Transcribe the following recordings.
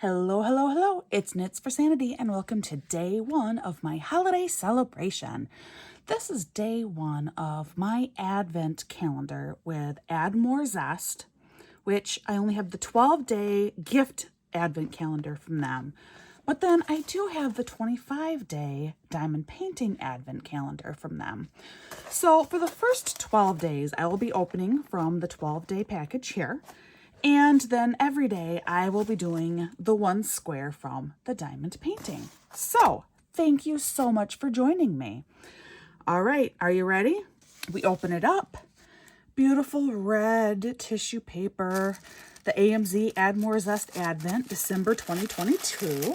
Hello, hello, hello. It's Knits for Sanity and welcome to day one of my holiday celebration. This is day one of my advent calendar with Add More Zest, which I only have the 12-day gift advent calendar from them. But then I do have the 25-day diamond painting advent calendar from them. So for the first 12 days, I will be opening from the 12-day package here. And then every day I will be doing the one square from the diamond painting. So thank you so much for joining me. All right, are you ready? We open it up. Beautiful red tissue paper, the AMZ Add More Zest Advent, December 2022.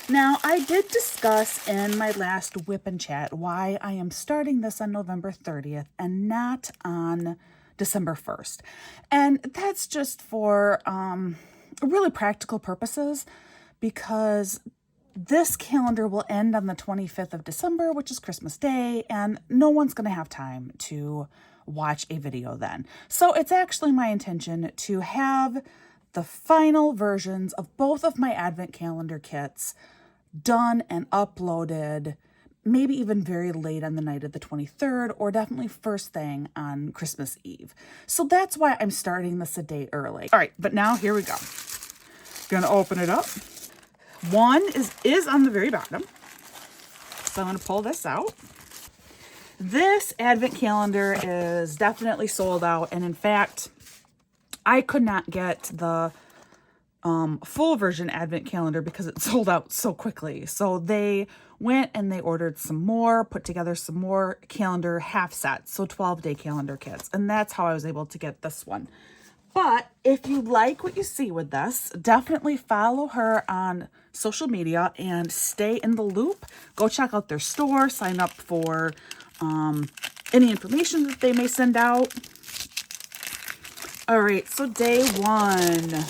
Now, I did discuss in my last whip and chat why I am starting this on November 30th and not on December 1st. And that's just for really practical purposes, because this calendar will end on the 25th of December, which is Christmas Day, and no one's going to have time to watch a video then. So it's actually my intention to have the final versions of both of my advent calendar kits done and uploaded, maybe even very late on the night of the 23rd, or definitely first thing on Christmas Eve. So that's why I'm starting this a day early. All right, but now here we go. Gonna open it up. One is on the very bottom. So I'm gonna pull this out. This advent calendar is definitely sold out. And in fact, I could not get the full version advent calendar because it sold out so quickly. So they went and they ordered some more, put together some more calendar half sets, so 12-day calendar kits. And that's how I was able to get this one. But if you like what you see with this, definitely follow her on social media and stay in the loop. Go check out their store, sign up for any information that they may send out. All right, so day one.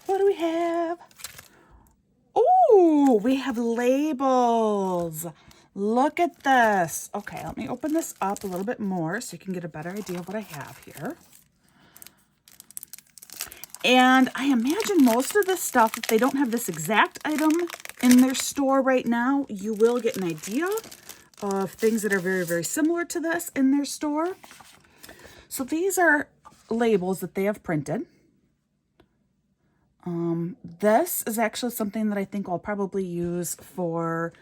What do we have? Oh, we have labels. Look at this. Okay, let me open this up a little bit more so you can get a better idea of what I have here. And I imagine most of this stuff, if they don't have this exact item in their store right now, you will get an idea of things that are very, very similar to this in their store. So these are labels that they have printed. This is actually something that I think I'll probably use for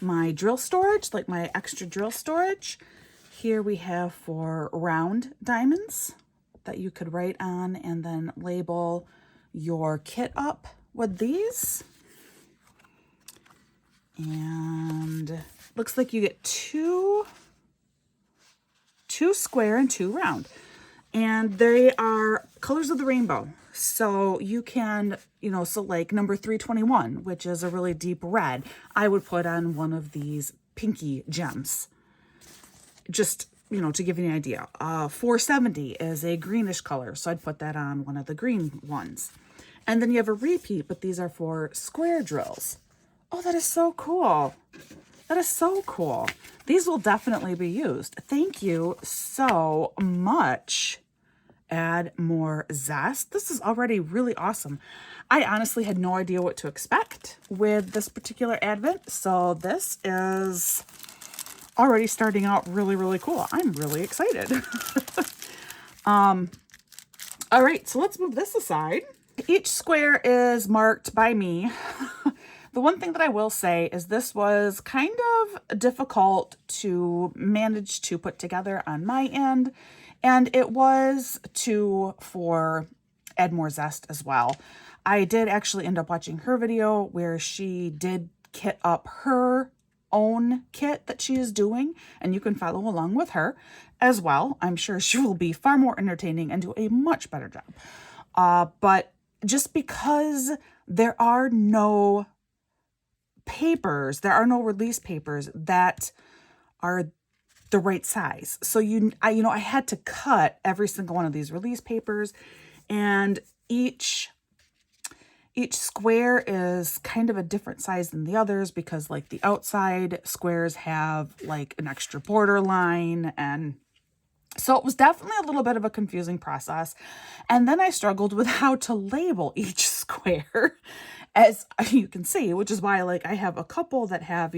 my drill storage, like my extra drill storage. Here we have for round diamonds that you could write on and then label your kit up with these. And looks like you get two square and two round. And they are colors of the rainbow. So you can, so like number 321, which is a really deep red, I would put on one of these pinky gems. Just, to give you an idea. 470 is a greenish color, so I'd put that on one of the green ones. And then you have a repeat, but these are for square drills. Oh, that is so cool. That is so cool. These will definitely be used. Thank you so much. Add More Zest. This is already really awesome. I honestly had no idea what to expect with this particular advent, so this is already starting out really, really cool. I'm really excited. All right, so let's move this aside. Each square is marked by me. The one thing that I will say is this was kind of difficult to manage to put together on my end. And it was too for Add More Zest as well. I did actually end up watching her video where she did kit up her own kit that she is doing, and you can follow along with her as well. I'm sure she will be far more entertaining and do a much better job. But just because there are no papers, there are no release papers that are the right size. So I had to cut every single one of these release papers, and each square is kind of a different size than the others because like the outside squares have like an extra border line, and So it was definitely a little bit of a confusing process. And then I struggled with how to label each square, as you can see, which is why like I have a couple that have,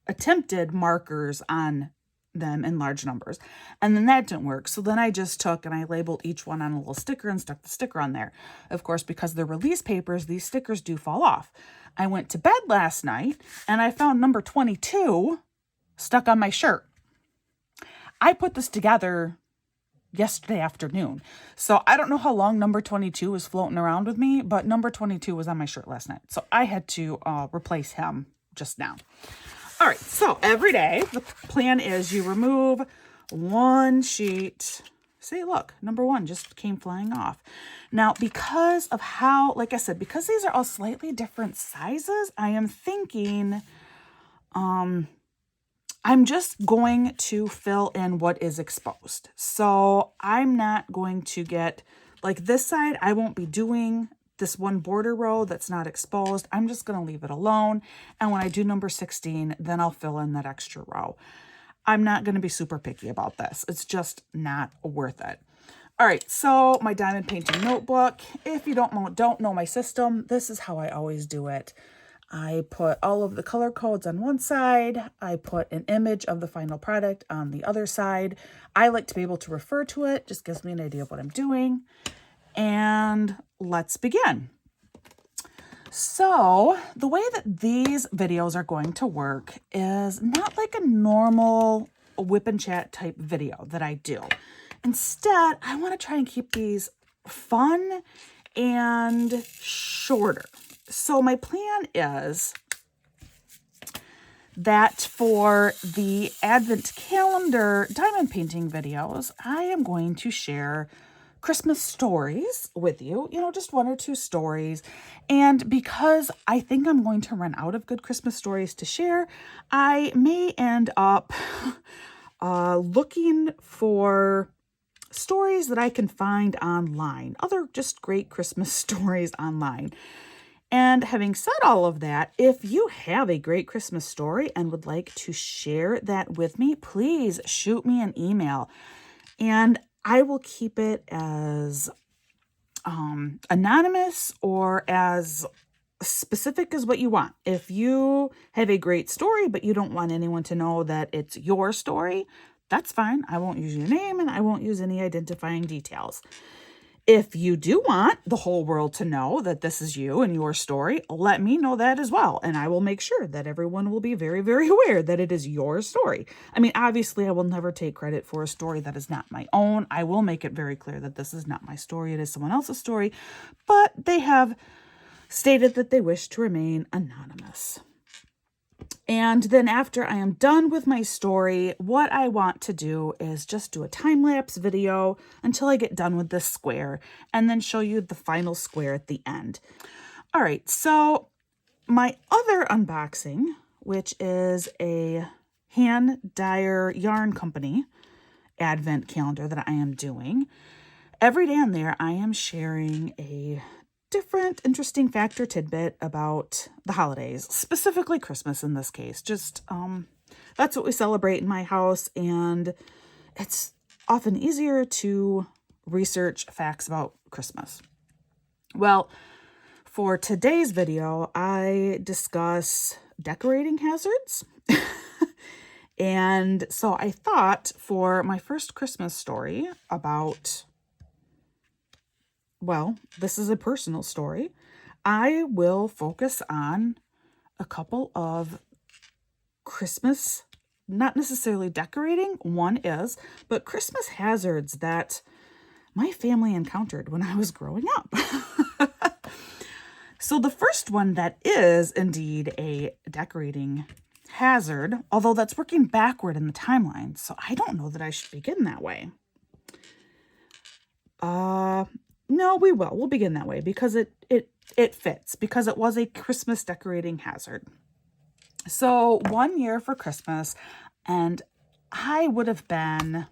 attempted markers on them in large numbers. And then that didn't work. So then I just took and I labeled each one on a little sticker and stuck the sticker on there. Of course, because they're release papers, these stickers do fall off. I went to bed last night and I found number 22 stuck on my shirt. I put this together yesterday afternoon. So I don't know how long number 22 was floating around with me, but number 22 was on my shirt last night. So I had to replace him just now. All right, so every day, the plan is you remove one sheet. See, look, number 1 just came flying off. Now, because of how, like I said, because these are all slightly different sizes, I am thinking I'm just going to fill in what is exposed. So I'm not going to get, like this side, I won't be doing this one border row that's not exposed. I'm just going to leave it alone. And when I do number 16, then I'll fill in that extra row. I'm not going to be super picky about this. It's just not worth it. All right, so my diamond painting notebook. If you don't know my system, this is how I always do it. I put all of the color codes on one side. I put an image of the final product on the other side. I like to be able to refer to it. Just gives me an idea of what I'm doing. And let's begin. So the way that these videos are going to work is not like a normal whip and chat type video that I do. Instead, I want to try and keep these fun and shorter. So my plan is that for the Advent calendar diamond painting videos, I am going to share Christmas stories with you, just 1 or 2 stories. And because I think I'm going to run out of good Christmas stories to share, I may end up looking for stories that I can find online, other just great Christmas stories online. And having said all of that, if you have a great Christmas story and would like to share that with me, please shoot me an email. And I will keep it as anonymous or as specific as what you want. If you have a great story, but you don't want anyone to know that it's your story, that's fine. I won't use your name and I won't use any identifying details. If you do want the whole world to know that this is you and your story, let me know that as well. And I will make sure that everyone will be very, very aware that it is your story. I mean, obviously, I will never take credit for a story that is not my own. I will make it very clear that this is not my story. It is someone else's story. But they have stated that they wish to remain anonymous. And then after I am done with my story, what I want to do is just do a time-lapse video until I get done with this square and then show you the final square at the end. All right, so my other unboxing, which is a hand dyer yarn company advent calendar that I am doing, every day on there I am sharing a different interesting fact or tidbit about the holidays, specifically Christmas in this case. Just that's what we celebrate in my house, and it's often easier to research facts about Christmas. Well, for today's video, I discuss decorating hazards. And so I thought for my first Christmas story about, well, this is a personal story, I will focus on a couple of Christmas, not necessarily decorating, one is, but Christmas hazards that my family encountered when I was growing up. So the first one that is indeed a decorating hazard, although that's working backward in the timeline, so I don't know that I should begin that way. No, we will. We'll begin that way because it fits, because it was a Christmas decorating hazard. So one year for Christmas, and I would have been,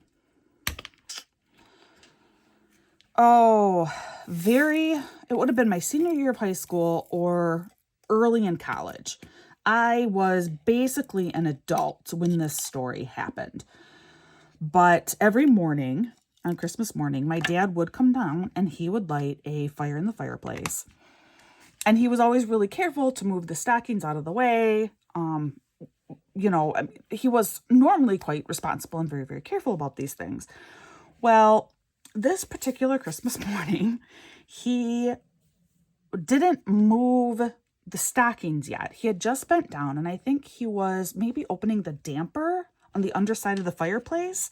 it would have been my senior year of high school or early in college. I was basically an adult when this story happened. But every morning, on Christmas morning, my dad would come down and he would light a fire in the fireplace. And he was always really careful to move the stockings out of the way. He was normally quite responsible and very, very careful about these things. Well, this particular Christmas morning, he didn't move the stockings yet. He had just bent down, and I think he was maybe opening the damper on the underside of the fireplace.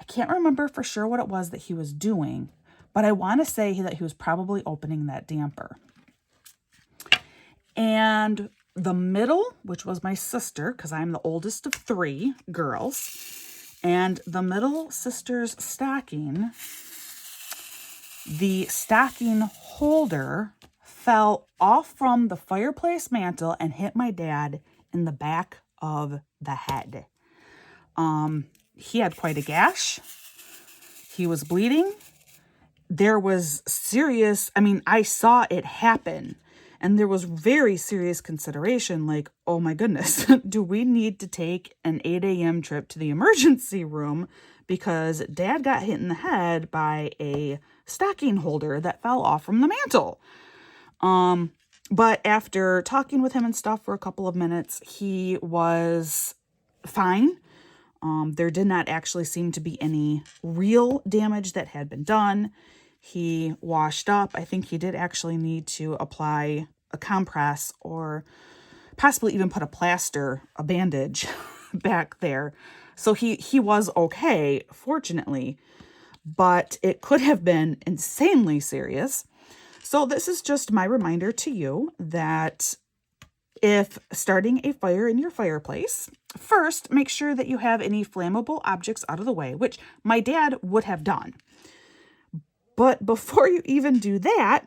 I can't remember for sure what it was that he was doing, but I want to say that he was probably opening that damper. And the middle, which was my sister, because I'm the oldest of 3 girls, and the middle sister's stocking, the stocking holder fell off from the fireplace mantle and hit my dad in the back of the head. He had quite a gash. He was bleeding. There was serious, I saw it happen, and there was very serious consideration, like, oh my goodness, do we need to take an 8 a.m. trip to the emergency room because Dad got hit in the head by a stocking holder that fell off from the mantle? But after talking with him and stuff for a couple of minutes, he was fine. There did not actually seem to be any real damage that had been done. He washed up. I think he did actually need to apply a compress or possibly even put a bandage back there. So he was okay, fortunately, but it could have been insanely serious. So this is just my reminder to you that if starting a fire in your fireplace, first, make sure that you have any flammable objects out of the way, which my dad would have done. But before you even do that,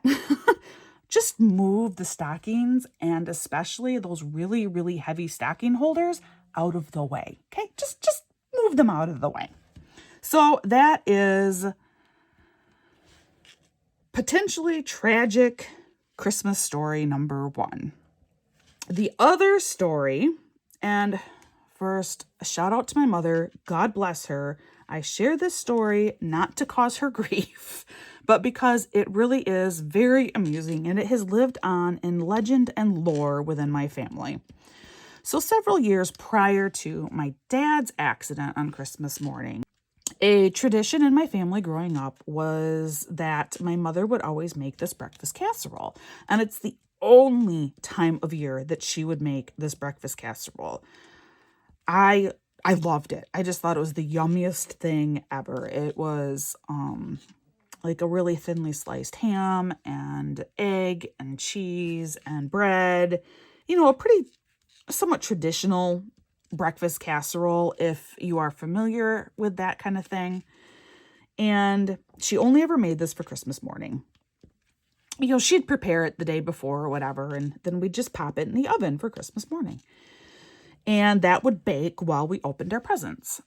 just move the stockings, and especially those really, really heavy stocking holders, out of the way. Okay, just move them out of the way. So that is potentially tragic Christmas story number 1. The other story, and first, a shout out to my mother. God bless her. I share this story not to cause her grief, but because it really is very amusing and it has lived on in legend and lore within my family. So several years prior to my dad's accident on Christmas morning, a tradition in my family growing up was that my mother would always make this breakfast casserole. And it's the only time of year that she would make this breakfast casserole. I loved it. I just thought it was the yummiest thing ever. It was like a really thinly sliced ham and egg and cheese and bread. A pretty somewhat traditional breakfast casserole if you are familiar with that kind of thing. And she only ever made this for Christmas morning. She'd prepare it the day before or whatever, and then we'd just pop it in the oven for Christmas morning. And that would bake while we opened our presents.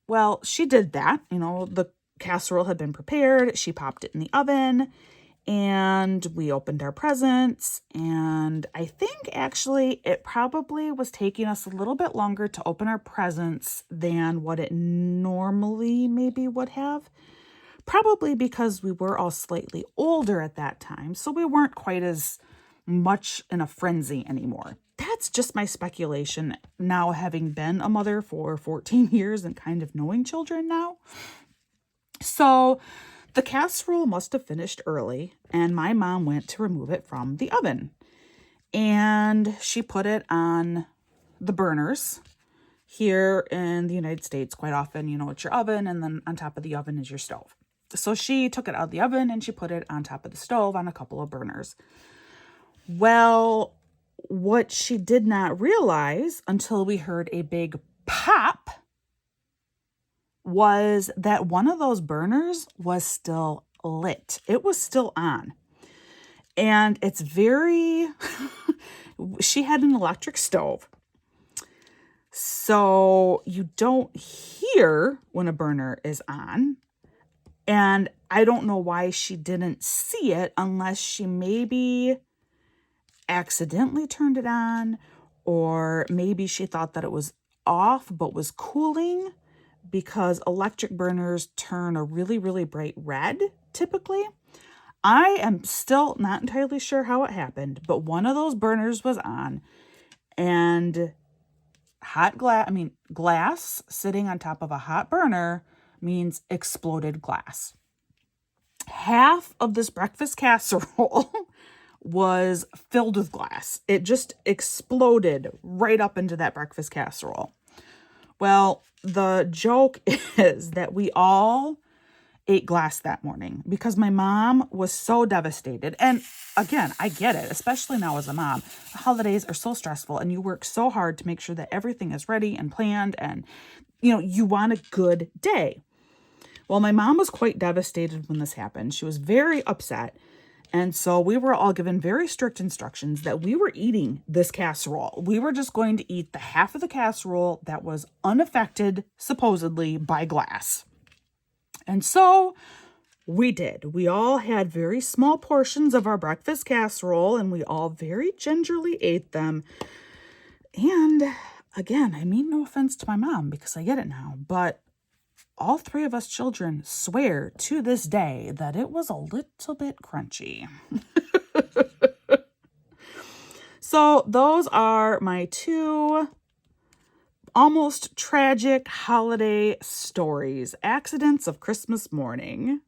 Well, she did that. The casserole had been prepared. She popped it in the oven, and we opened our presents. And I think actually it probably was taking us a little bit longer to open our presents than what it normally maybe would have. Probably because we were all slightly older at that time, so we weren't quite as much in a frenzy anymore. That's just my speculation now, having been a mother for 14 years and kind of knowing children now. So the casserole must have finished early, and my mom went to remove it from the oven. And she put it on the burners. Here in the United States, quite often, it's your oven, and then on top of the oven is your stove. So she took it out of the oven and she put it on top of the stove on a couple of burners. Well, what she did not realize until we heard a big pop was that one of those burners was still lit. It was still on. And it's she had an electric stove. So you don't hear when a burner is on. And I don't know why she didn't see it unless she maybe accidentally turned it on, or maybe she thought that it was off but was cooling, because electric burners turn a really, really bright red typically. I am still not entirely sure how it happened, but one of those burners was on, and glass sitting on top of a hot burner means exploded glass. Half of this breakfast casserole was filled with glass. It just exploded right up into that breakfast casserole. Well, the joke is that we all ate glass that morning because my mom was so devastated. And again, I get it, especially now as a mom. The holidays are so stressful and you work so hard to make sure that everything is ready and planned and, you want a good day. Well, my mom was quite devastated when this happened. She was very upset. And so we were all given very strict instructions that we were eating this casserole. We were just going to eat the half of the casserole that was unaffected, supposedly, by glass. And so we did. We all had very small portions of our breakfast casserole, and we all very gingerly ate them. And again, I mean no offense to my mom because I get it now, but all three of us children swear to this day that it was a little bit crunchy. So those are my two almost tragic holiday stories. Accidents of Christmas morning.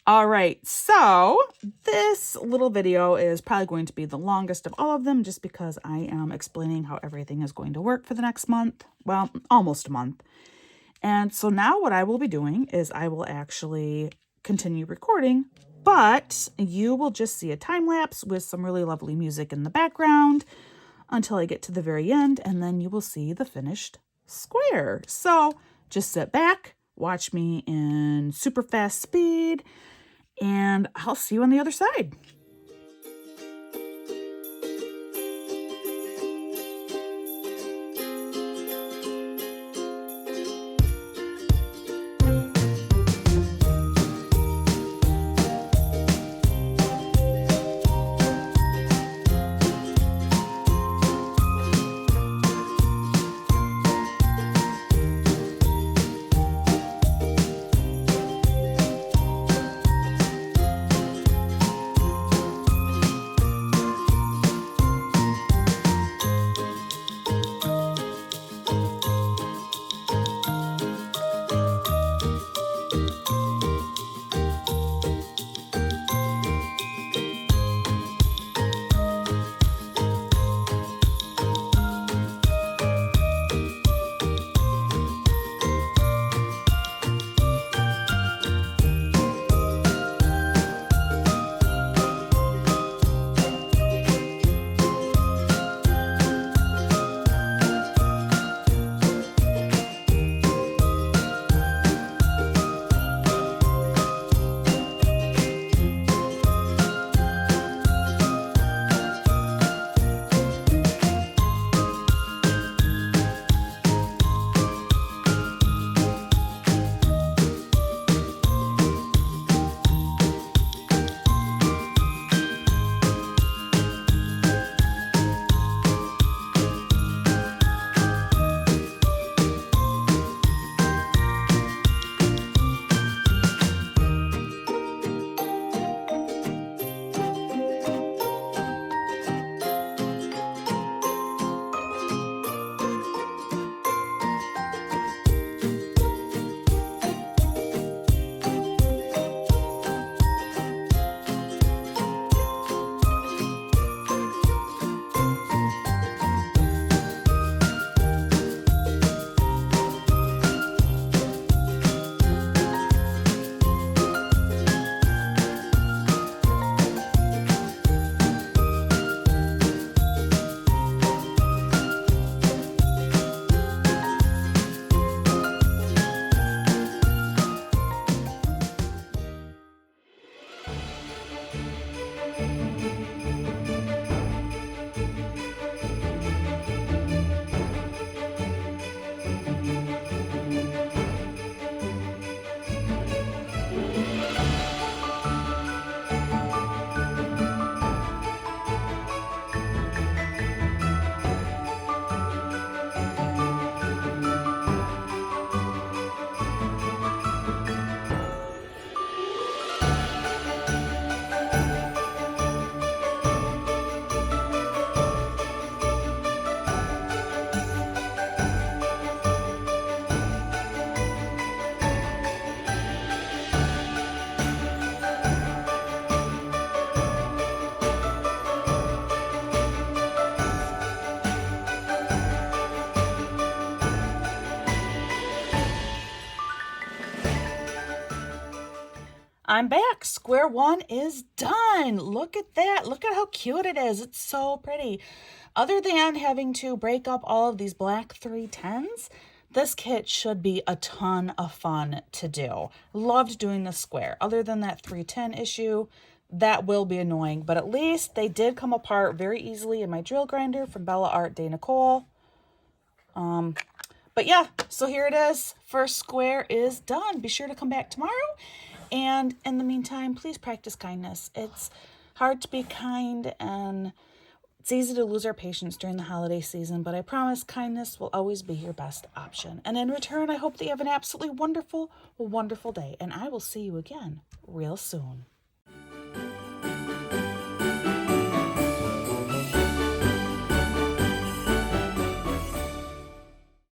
All right, so this little video is probably going to be the longest of all of them just because I am explaining how everything is going to work for the next month. Well, almost a month. And so now what I will be doing is I will actually continue recording, but you will just see a time lapse with some really lovely music in the background until I get to the very end, and then you will see the finished square. So just sit back, watch me in super fast speed, and I'll see you on the other side. I'm back. Square one is done. Look at that. Look at how cute it is. It's so pretty. Other than having to break up all of these black 310s, this kit should be a ton of fun to do. Loved doing the square. Other than that 310 issue, that will be annoying, but at least they did come apart very easily in my drill grinder from Bella Art de Nicole. But yeah, so here it is. First square is done. Be sure to come back tomorrow. And in the meantime, please practice kindness. It's hard to be kind, and it's easy to lose our patience during the holiday season, but I promise kindness will always be your best option. And in return, I hope that you have an absolutely wonderful, wonderful day, and I will see you again real soon.